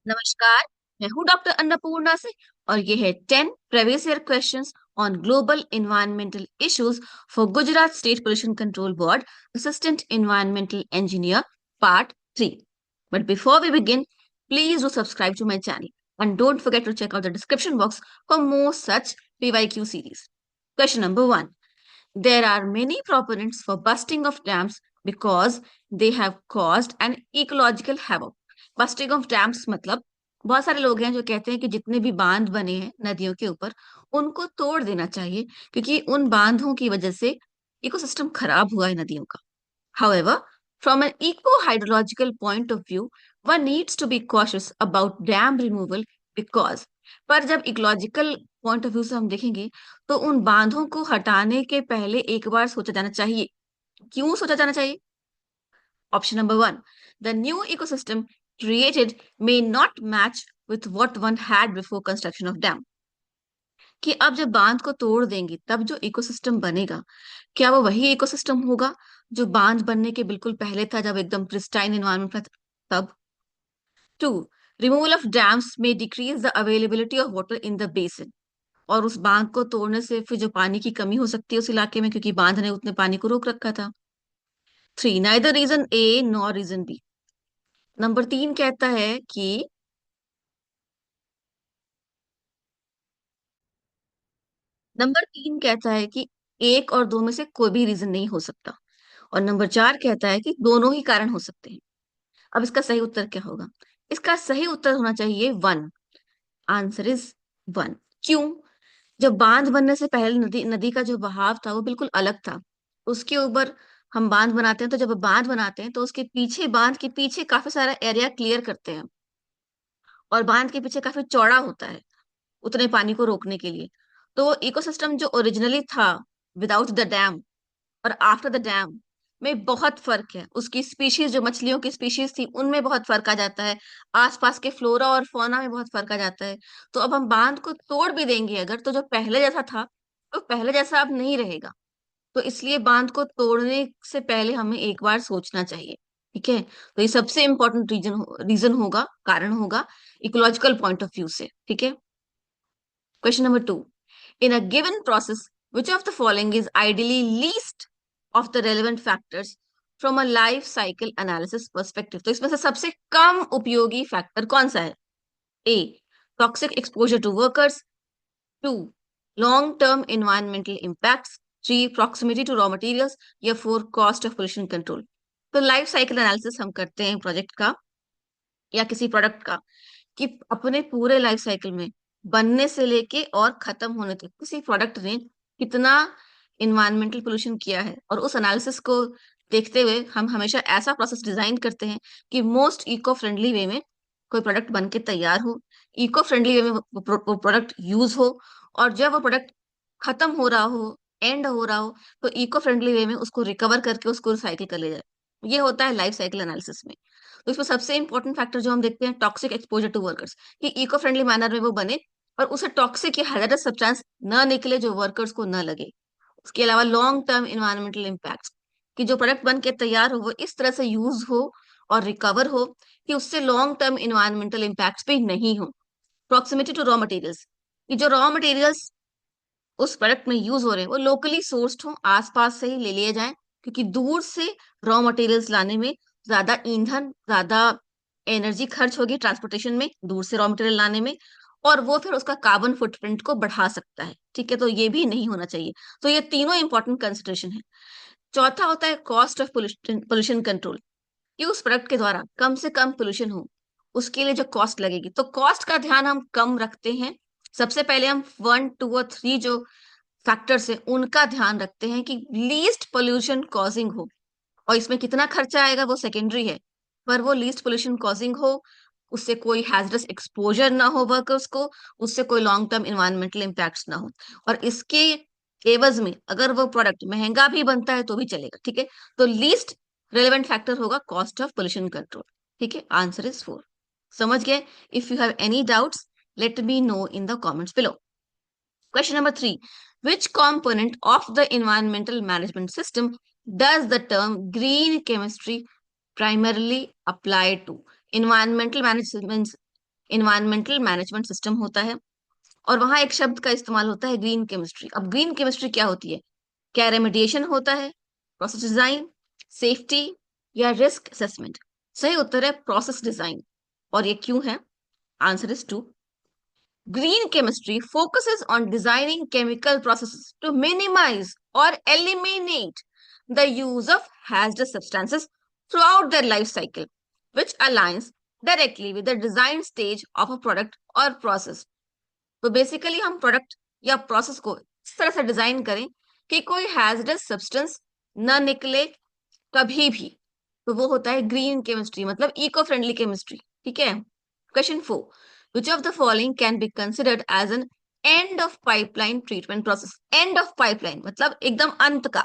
नमस्कार। मैं हूँ डॉक्टर अन्नपूर्णा से और ये है 10 previous year questions on global environmental issues for Gujarat state pollution control board assistant environmental engineer part 3। But before we begin, please do subscribe to my channel and don't forget to check out the description box for more such PYQ series. Question number 1. There are many proponents for busting of dams because they have caused an ecological havoc. Busting of dams मतलब बहुत सारे लोग हैं जो कहते हैं कि जितने भी बांध बने हैं नदियों के ऊपर उनको तोड़ देना चाहिए क्योंकि उन बांधों की वजह से इकोसिस्टम खराब हुआ है नदियों का। However, from an eco-hydrological point of view, one needs to be cautious about dam removal because पर जब इकोलॉजिकल पॉइंट ऑफ व्यू से हम देखेंगे तो उन बांधों को हटाने के पहले एक बार सोचा जाना चाहिए। क्यों सोचा जाना चाहिए? Option number 1, the new ecosystem created may not match with what one had before construction of dam. कि अब जब बांध को तोड़ देंगे तब जो इकोसिस्टम बनेगा क्या वो वही इकोसिस्टम होगा जो बांध बनने के बिल्कुल पहले था जब एकदम प्रिस्टाइन एनवायरनमेंट था तब। 2, रिमूवल ऑफ डैम्स में decrease the availability of water in the basin, और उस बांध को तोड़ने से फिर जो पानी की कमी हो सकती है उस इलाके में क्योंकि बांध ने उतने पानी को रोक रखा था। 3, neither reason A nor reason B. Number 3 कहता है कि एक और दो में से कोई भी रीजन नहीं हो सकता, और नंबर 4 कहता है कि दोनों ही कारण हो सकते हैं। अब इसका सही उत्तर क्या होगा? इसका सही उत्तर होना चाहिए 1। Answer is 1। क्यों? जब बांध बनने से पहले नदी नदी का जो बहाव था वो बिल्कुल अलग था। उसके ऊपर हम बांध बनाते हैं तो जब बांध बनाते हैं तो उसके पीछे बांध के पीछे काफी सारा एरिया क्लियर करते हैं, और बांध के पीछे काफी चौड़ा होता है उतने पानी को रोकने के लिए। तो वो इकोसिस्टम जो ओरिजिनली था विदाउट द डैम और आफ्टर द डैम में बहुत फर्क है। उसकी स्पीशीज जो मछलियों की स्पीशीज थी उनमें बहुत फर्क आ जाता है। आसपास के फ्लोरा और फौना में बहुत फर्क आ जाता है। तो अब हम बांध को तोड़ भी देंगे अगर तो जो पहले जैसा था तो पहले जैसा अब नहीं रहेगा। तो इसलिए बांध को तोड़ने से पहले हमें एक बार सोचना चाहिए। ठीक है, तो ये सबसे इंपॉर्टेंट रीजन होगा, कारण होगा इकोलॉजिकल पॉइंट ऑफ व्यू से। ठीक है। Question number 2. In a given process, which of the following is ideally least of the relevant factors from a life cycle analysis perspective? तो इसमें से सबसे कम उपयोगी फैक्टर कौन सा है? A. Toxic exposure to workers. 2. Long term environmental impacts. 3. Proximity to raw materials. या 4. Cost of pollution control. तो लाइफ साइकिल एनालिसिस हम करते हैं प्रोजेक्ट का या किसी प्रोडक्ट का कि अपने पूरे लाइफ साइकिल में बनने से लेके और खत्म होने तक किसी प्रोडक्ट ने कितना इन्वायरमेंटल पोल्यूशन किया है, और उस एनालिसिस को देखते हुए हम हमेशा ऐसा प्रोसेस डिजाइन करते हैं कि मोस्ट इको फ्रेंडली वे में कोई प्रोडक्ट बन के तैयार हो, इको फ्रेंडली वे में वो प्रोडक्ट यूज हो, और जब वो प्रोडक्ट खत्म हो रहा हो, एंड हो रहा हो, तो इको फ्रेंडली वे में उसको रिकवर करके उसको रिसाइकिल कर लिया जाए। ये होता है लाइफ साइकिल एनालिसिस में। तो इसमें सबसे इंपॉर्टेंट फैक्टर जो हम देखते हैं टॉक्सिक एक्सपोजर टू वर्कर्स, कि इको फ्रेंडली मैनर में वो बने और उसे टॉक्सिक या हैजरस सब्सटेंस न निकले जो वर्कर्स को न लगे। उसके अलावा लॉन्ग टर्म इन्वायरमेंटल इम्पैक्ट, कि जो प्रोडक्ट बन के तैयार हो वो इस तरह से यूज हो और रिकवर हो कि उससे लॉन्ग टर्म इन्वायरमेंटल इम्पैक्ट भी नहीं हो। प्रॉक्सिमिटी टू रॉ मटेरियल्स, कि जो रॉ मटेरियल्स उस प्रोडक्ट में यूज हो रहे हैं वो लोकली सोर्स्ड हो, आसपास से ही ले लिए जाएं, क्योंकि दूर से रॉ मटेरियल्स लाने में ज्यादा ईंधन, ज्यादा एनर्जी खर्च होगी ट्रांसपोर्टेशन में, दूर से रॉ मटेरियल लाने में, और वो फिर उसका कार्बन फुटप्रिंट को बढ़ा सकता है। ठीक है, तो ये भी नहीं होना चाहिए। तो ये तीनों इंपॉर्टेंट कंसिडरेशन है। चौथा होता है कॉस्ट ऑफ पोल्यूशन कंट्रोल, कि उस प्रोडक्ट के द्वारा कम से कम पोल्यूशन हो उसके लिए जो कॉस्ट लगेगी, तो कॉस्ट का ध्यान हम कम रखते हैं। सबसे पहले हम 1, 2 और 3 जो फैक्टर्स है उनका ध्यान रखते हैं कि लीस्ट पोल्यूशन कॉजिंग हो, और इसमें कितना खर्चा आएगा वो सेकेंडरी है, पर वो लीस्ट पोल्यूशन कॉजिंग हो, उससे कोई हैजरस एक्सपोजर ना हो वर्कर्स को, उससे कोई लॉन्ग टर्म इन्वायरमेंटल इम्पैक्ट्स ना हो, और इसके एवज में अगर वो प्रोडक्ट महंगा भी बनता है तो भी चलेगा। ठीक है, तो लीस्ट रेलेवेंट फैक्टर होगा कॉस्ट ऑफ पोल्यूशन कंट्रोल। ठीक है, आंसर इज 4। समझ गए? If you have any doubts let me know in the comments below. Question number 3. Which component of the environmental management system does the term green chemistry primarily apply to? Environmental management environmental management system होता है, और वहां एक शब्द का इस्तेमाल होता है ग्रीन केमिस्ट्री। अब ग्रीन केमिस्ट्री क्या होती है? क्या रेमेडिएशन होता है, प्रोसेस डिजाइन, सेफ्टी, या रिस्क असेसमेंट? सही उत्तर है प्रोसेस डिजाइन। और ये क्यों है? Answer is two, green chemistry focuses on designing chemical processes to minimize or eliminate the use of hazardous substances throughout their life cycle, which aligns directly with the design stage of a product or process. तो basically हम product या process को इस तरह से design करें कि कोई हैजरस सब्सटेंस न निकले कभी भी। तो वो होता है ग्रीन केमिस्ट्री, मतलब इको फ्रेंडली केमिस्ट्री। ठीक है। Question 4, which of the following can be considered as an end of pipeline treatment process? End of pipeline मतलब एकदम अंत का।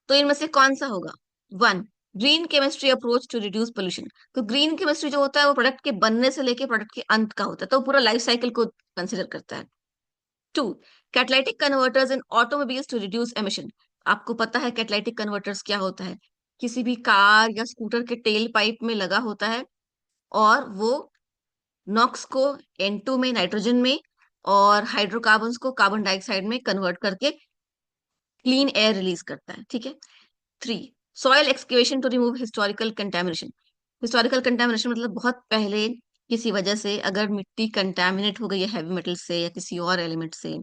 तो इनमें से कौन सा होगा? 1, green chemistry approach to reduce pollution. तो ग्रीन केमिस्ट्री जो होता है वो प्रोडक्ट के बनने से लेके प्रोडक्ट के अंत का होता है, तो पूरा लाइफ साइकिल को कंसिडर करता है। 2, catalytic converters in automobiles to reduce emission. आपको पता है कैटालिटिक कन्वर्टर्स क्या होता है? किसी भी कार या स्कूटर के टेल पाइप में लगा होता है, और वो नॉक्स को N2 में, नाइट्रोजन में, और हाइड्रोकार्बन्स को कार्बन डाइऑक्साइड में कन्वर्ट करके क्लीन एयर रिलीज करता है। ठीक है। 3, soil excavation to remove historical contamination. Historical contamination मतलब बहुत पहले किसी वजह से अगर मिट्टी कंटेमिनेट हो गई है हैवी मेटल से या किसी और एलिमेंट से,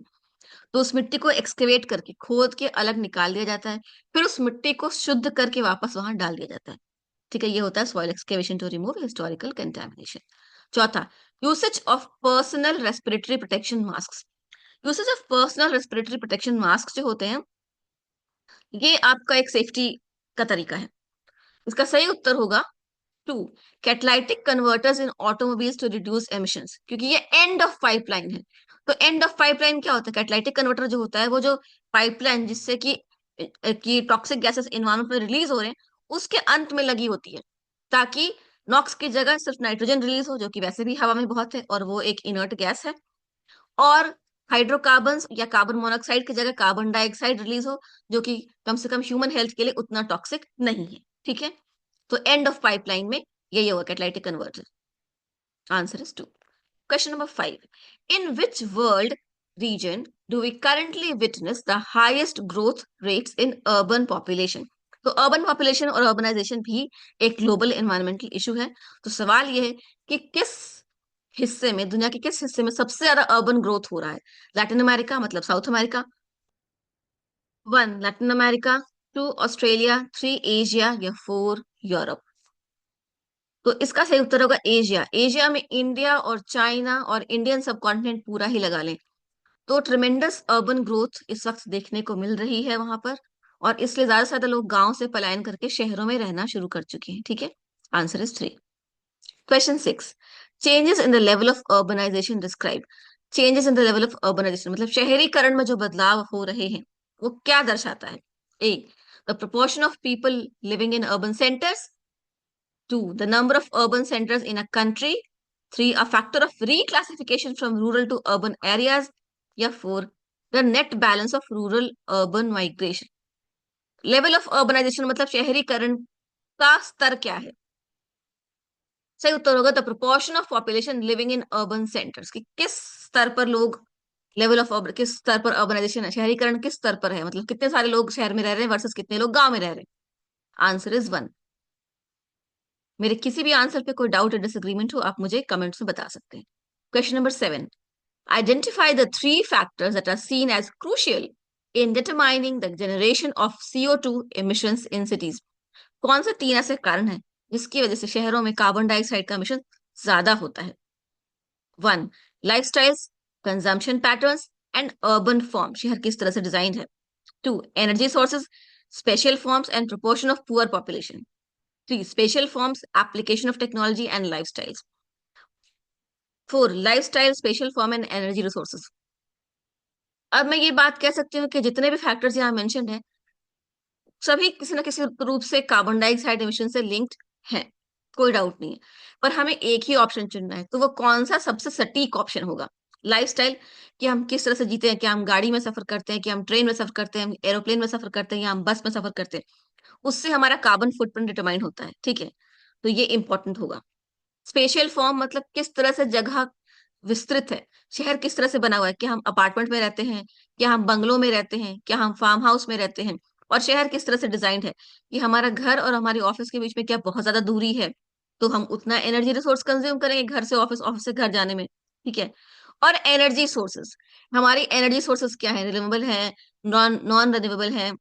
तो उस मिट्टी को एक्सकेवेट करके खोद के अलग निकाल दिया जाता है, फिर उस मिट्टी को शुद्ध करके वापस वहां डाल दिया जाता है। ठीक है, ये होता है soil excavation to remove historical contamination. चौथा, usage of personal respiratory protection mask. Usage of personal respiratory protection mask जो होते हैं, ये आपका एक सेफ्टी का तरीका है। इसका सही उत्तर होगा 2, catalytic converters in automobiles to reduce emissions, क्योंकि ये एंड ऑफ पाइपलाइन है। तो एंड ऑफ पाइपलाइन क्या होता है? कैटलाइटिक कन्वर्टर जो होता है वो जो पाइपलाइन जिससे कि टॉक्सिक गैसेस इन्वायरमेंट में रिलीज हो रहे हैं, उसके अंत में लगी होती है, ताकि नॉक्स की जगह सिर्फ नाइट्रोजन रिलीज हो, जो कि वैसे भी हवा में बहुत है और वो एक इनर्ट गैस है, और हाइड्रोकार्बन या कार्बन मोनोऑक्साइड की जगह कार्बन डाइऑक्साइड रिलीज हो, जो कि कम से कम ह्यूमन हेल्थ के लिए उतना टॉक्सिक नहीं है। ठीक है। तो एंड ऑफ पाइपलाइन में यही होगा catalytic converter. Answer is 2। Question number 5, in which world region do we currently witness the highest growth rates in urban population? तो अर्बन पॉपुलेशन और अर्बनाइजेशन भी एक ग्लोबल एनवायरमेंटल इशू है। तो सवाल यह है कि किस हिस्से में, दुनिया के किस हिस्से में सबसे ज्यादा अर्बन ग्रोथ हो रहा है? लैटिन अमेरिका मतलब south America, 1 Latin America, 2 Australia, 3 Asia, या 4 यूरोप? तो इसका सही उत्तर होगा एशिया। एशिया में इंडिया और चाइना और इंडियन सब कॉन्टिनेंट पूरा ही लगा लें, तो ट्रिमेंडस अर्बन ग्रोथ इस वक्त देखने को मिल रही है वहां पर, और इसलिए ज्यादा से ज्यादा लोग गांव से पलायन करके शहरों में रहना शुरू कर चुके हैं। ठीक है। Answer is 3। Question 6, changes in the level of urbanization describe. Changes in the level of urbanization मतलब शहरीकरण में जो बदलाव हो रहे हैं वो क्या दर्शाता है? A, the proportion of people living in urban centres, 2, the number of urban centers in a country, 3, a factor of reclassification from rural to urban areas, या 4, the net balance of rural urban migration। Level of urbanization मतलब शहरीकरण का स्तर क्या है? सही उत्तर होगा the proportion of population living in urban centres, कि किस स्तर पर लोग, लेवल ऑफ किस स्तर पर अर्बनाइजेशन है, शहरीकरण किस स्तर पर है, मतलब कितने सारे लोग शहर में रह रहे हैं वर्सेस कितने लोग गांव में रह रहे हैं। Answer is 1। मेरे किसी भी आंसर पे कोई डाउट या डिसएग्रीमेंट हो, आप मुझे कमेंट्स में बता सकते हैं। Question number 7, identify the three factors that are seen as crucial in determining the generation of CO2 emissions in cities। कौन से 3 ऐसे कारण हैं जिसकी वजह से शहरों में कार्बन डाइऑक्साइड का एमिशन ज्यादा होता है? 1, lifestyles, consumption patterns and urban form, शहर किस तरह से डिजाइन है। 2, energy sources, special forms and proportion of poor population. 3, special forms, application of technology and lifestyles. 4, lifestyle, special form and energy resources. अब मैं ये बात कह सकती हूँ कि जितने भी फैक्टर्स यहाँ मेंशन है, सभी किसी न किसी रूप से कार्बन डाइऑक्साइड एमिशन से लिंक्ड हैं, कोई डाउट नहीं है। पर हमें एक ही ऑप्शन चुनना है, तो वो कौन सा सबसे सटीक ऑप्शन होगा? लाइफस्टाइल, कि हम किस तरह से जीते हैं, क्या हम गाड़ी में सफर करते हैं, कि हम ट्रेन में सफर करते हैं, एरोप्लेन में सफर करते हैं, या हम बस में सफर करते हैं, उससे हमारा कार्बन फुटप्रिंट डिटरमाइन होता है। ठीक है, तो ये इंपॉर्टेंट होगा। स्पेशियल फॉर्म मतलब किस तरह से जगह विस्तृत है, शहर किस तरह से बना हुआ है, क्या हम अपार्टमेंट में रहते हैं, क्या हम बंगलों में रहते हैं, क्या हम फार्म हाउस में रहते हैं, और शहर किस तरह से डिजाइंड है, कि हमारा घर और हमारी ऑफिस के बीच में क्या बहुत ज्यादा दूरी है, तो हम उतना एनर्जी रिसोर्स कंज्यूम करेंगे घर से ऑफिस, ऑफिस से घर जाने में। ठीक है। और एनर्जी सोर्सेस, हमारी एनर्जी सोर्सेस क्या है, रिन्यूएबल है, नॉन नॉन रिन्यूएबल है,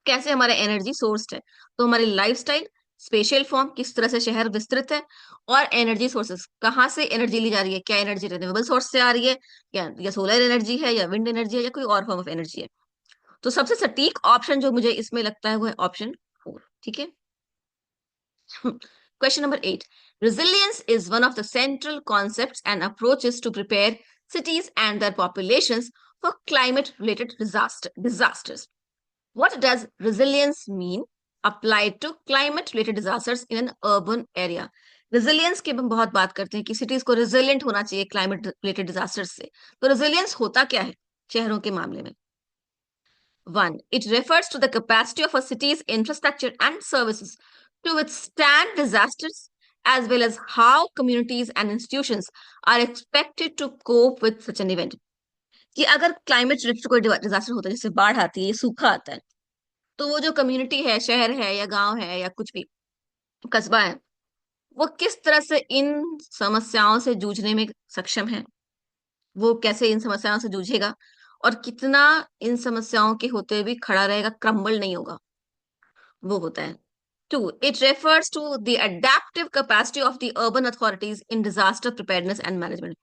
कैसे हमारा एनर्जी सोर्स है। तो हमारी लाइफस्टाइल, स्पेशियल फॉर्म किस तरह से शहर विस्तृत है, और एनर्जी सोर्सेस कहाँ से एनर्जी ली जा रही है, क्या एनर्जी रिन्यूएबल सोर्स से आ रही है, या सोलर एनर्जी है, या विंड एनर्जी है, या कोई और फॉर्म ऑफ एनर्जी है। तो सबसे सटीक ऑप्शन जो मुझे इसमें लगता है वो है ऑप्शन 4। ठीक है। Question number 8। Resilience is one of the central concepts and approaches to prepare cities and their populations for climate related disasters. What does resilience mean applied to climate related disasters in an urban area? resilience की हम बहुत बात करते हैं कि cities को resilient होना चाहिए climate related disasters से। तो resilience होता क्या है शहरों के मामले में? One, it refers to the capacity of a city's infrastructure and services to withstand disasters, as well as how communities and institutions are expected to cope with such an event. कि अगर climate related कोई disaster होता है, जैसे बाढ़ आती है, सूखा आता है, तो वो जो कम्युनिटी है, शहर है या गांव है या कुछ भी कस्बा है, वो किस तरह से इन समस्याओं से जूझने में सक्षम है, वो कैसे इन समस्याओं से जूझेगा, और कितना इन समस्याओं के होते हुए भी खड़ा रहेगा, क्रम्बल नहीं होगा, वो होता है। Two, it refers to the adaptive capacity of the urban authorities in disaster preparedness and management,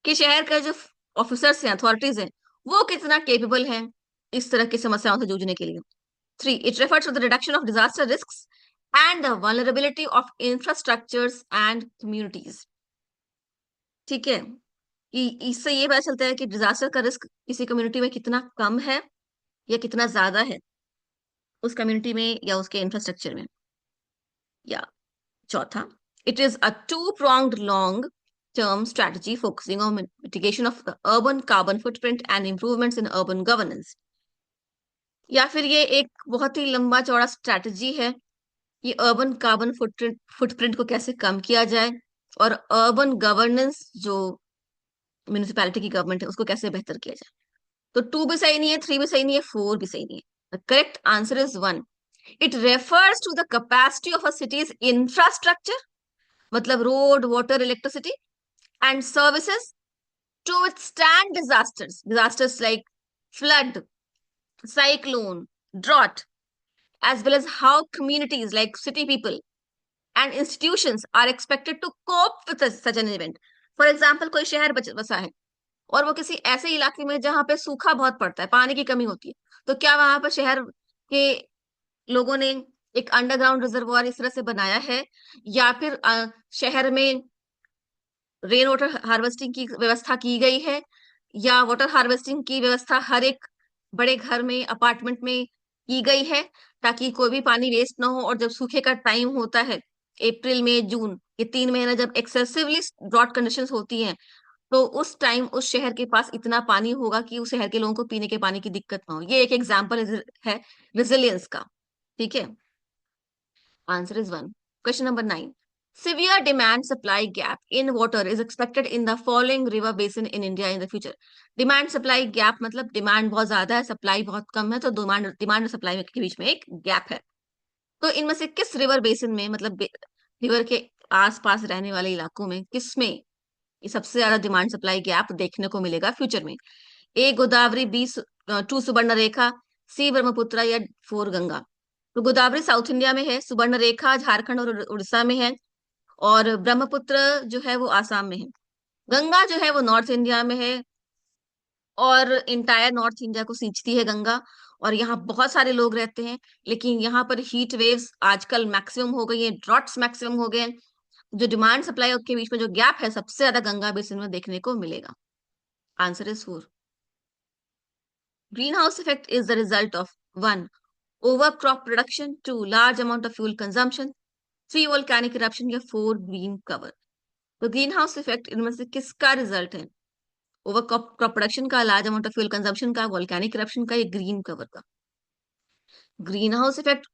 कि शहर का जो ऑफिसर्स हैं, अथॉरिटीज हैं, वो कितना केपेबल हैं इस तरह की समस्याओं से जूझने के लिए। Three, it refers to the reduction of disaster risks and the vulnerability of infrastructures and communities. ठीक है। कि इससे ये पता चलता है कि डिजास्टर का रिस्क किसी कम्युनिटी में कितना कम है या कितना ज्यादा है, उस कम्युनिटी में या उसके इंफ्रास्ट्रक्चर में। या चौथा, it is a two-pronged long-term strategy focusing on mitigation of the urban carbon footprint and improvements in urban governance. या फिर ये एक बहुत ही लंबा चौड़ा स्ट्रैटेजी है कि अर्बन कार्बन फुटप्रिंट को कैसे कम किया जाए, और अर्बन गवर्नेंस जो म्यूनिसिपैलिटी की गवर्नमेंट है उसको कैसे बेहतर किया जाए। तो 2 भी सही नहीं है, 3 भी सही नहीं है, 4 भी सही नहीं है। The correct answer is 1। It refers to the capacity of a city's infrastructure, मतलब road, water, electricity and services to withstand disasters like flood, cyclone, drought, as well as how communities like city people and institutions are expected to cope with such an event. For example, कोई शहर बसा है और वो किसी ऐसे इलाके में जहां पे सूखा बहुत पड़ता है, पानी की कमी होती है, तो क्या वहां पर शहर के लोगों ने एक अंडरग्राउंड रिजर्वोयर इस तरह से बनाया है, या फिर शहर में रेन वाटर हार्वेस्टिंग की व्यवस्था की गई है, या वाटर हार्वेस्टिंग की व्यवस्था हर एक बड़े घर में, अपार्टमेंट में की गई है, ताकि कोई भी पानी वेस्ट ना हो। और जब सूखे का टाइम होता है, अप्रैल मई जून, ये 3 महीने जब एक्सेसिवली ड्रॉट कंडीशंस होती हैं, तो उस टाइम उस शहर के पास इतना पानी होगा कि उस शहर के लोगों को पीने के पानी की दिक्कत ना हो। ये एक एग्जाम्पल है रिजिलियंस का। ठीक है। Answer is 1. Question number 9. Severe demand supply gap in water is expected in the following river basin in India in the future. Demand supply gap मतलब डिमांड बहुत ज्यादा है, सप्लाई बहुत कम है, तो डिमांड डिमांड और सप्लाई के बीच में एक गैप है। तो इनमें से किस रिवर बेसिन में, मतलब रिवर के आसपास रहने वाले इलाकों में, किस में ये सबसे ज्यादा डिमांड सप्लाई गैप देखने को मिलेगा फ्यूचर में? ए गोदावरी, बी 2 सुवर्ण रेखा, सी ब्रह्मपुत्र, या 4 गंगा। तो गोदावरी साउथ इंडिया में है, सुवर्ण रेखा झारखंड और उड़ीसा में है, और ब्रह्मपुत्र जो है वो आसाम में है। गंगा जो है वो नॉर्थ इंडिया में है, और इंटायर नॉर्थ इंडिया को सींचती है गंगा, और यहाँ बहुत सारे लोग रहते हैं। लेकिन यहाँ पर हीट वेव्स आजकल मैक्सिमम हो गई है, ड्रॉट्स मैक्सिमम हो गए हैं। जो डिमांड सप्लाई के बीच में जो गैप है, सबसे ज्यादा गंगा बेसिन में देखने को मिलेगा। Answer is 4। Greenhouse effect is the result of 1. Overcrop production, 2. Large amount of fuel consumption, 3. Volcanic eruption, या 4. Green cover। तो ग्रीन हाउस इफेक्ट इनमें से किसका रिजल्ट है? ओवर क्रॉप प्रोडक्शन का, large amount of fuel consumption का, volcanic eruption का, या ग्रीन कवर का? Green house effect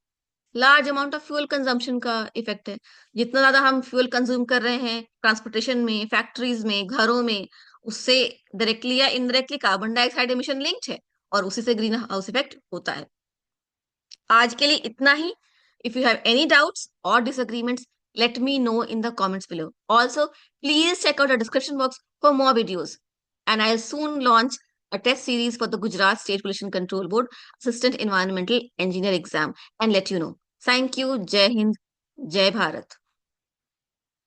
large amount of fuel consumption का इफेक्ट है। जितना ज्यादा हम फ्यूल कंज्यूम कर रहे हैं ट्रांसपोर्टेशन में, फैक्ट्रीज में, घरों में, उससे डायरेक्टली या indirectly carbon dioxide emission linked है, और उसी से ग्रीन हाउस इफेक्ट होता है। आज के लिए इतना ही। If you have any doubts और disagreements, let me know in the comments below. Also, please check out the description box for more videos. And I'll soon launch a test series for the Gujarat State Pollution Control Board Assistant Environmental Engineer exam and let you know. Thank you. Jai Hind. Jai Bharat.